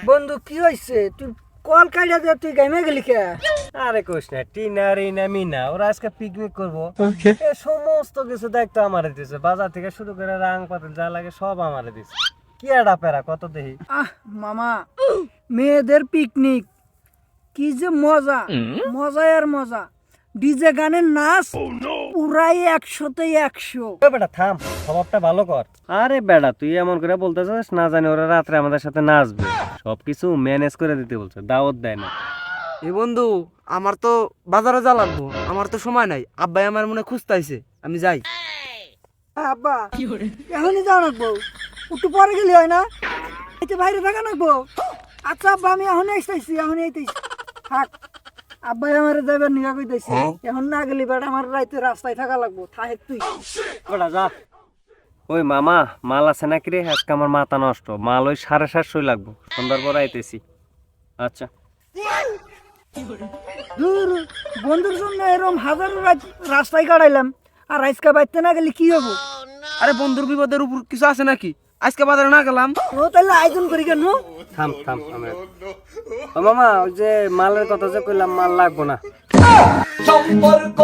বন্ধু কি হইছে তুই কল কাইড়া দে তুই গাইমে গেলি কে? আরে কোশ না, টিনা রিনা মিনা ওরা আজকে পিকনিক করবো। এ সমস্ত কিছু দায়িত্ব আমারে দিছে, বাজার থেকে শুরু করে রাং পাতিল যা লাগে সব আমারে দিছে। কি আডা পেরা কত দেহি। আহ মামা, মেয়েদের পিকনিক কি যে মজা, মজা আর মজা। ডিজে গানের নাচ পুরাই 100-তে 100। এ বেটা থাম, খবরটা ভালো কর। আরে বেটা তুই এমন করে বলতেছিস না জানি ওরা রাত্রে আমাদের সাথে নাচবে, সবকিছু ম্যানেজ করে দিতে বলছে, দাওয়াত দেয় না। এ বন্ধু, আমার তো বাজারে যা লাগবো, আমার তো সময় নাই। আব্বাই আমার মনে খুঁজতাইছে, আমি যাই। আব্বা এখনই যাও নাকবো, একটু পরে গেলি হয় না? এতে বাইরে থাকা নাকবো। আচ্ছা আব্বা আমি এখনই আসতেছি, এখনই আইতেছি। থাক, আব্বাই আমার যাইবার নিগা কইতেছে, এখন না গেলি বেটা আমার রাইতে রাস্তায় থাকা লাগবো। থাক তুই বেটা যা। ওই মামা মাল আছে নাকি রে? আজকে আমার মাথা নষ্ট, মাল ওই 750 লাগবো, সন্ধ্যার পর আইতেছি। আচ্ছা দূর, বন্ধুর জন্য এরকম হাজারো রাস্তায় কাটাইলাম, আর আজকে বাইতে না গেলে কি হবো? আরে বন্ধুর বিপদের উপর কিছু আছে নাকি? আজকে বাজারে না গেলাম। ও তাহলে আয়োজন করি কেন? থাম থাম থাম। ও মামা ওই যে মালের কথা যে কইলাম, মাল লাগবো না। সম্পর্ক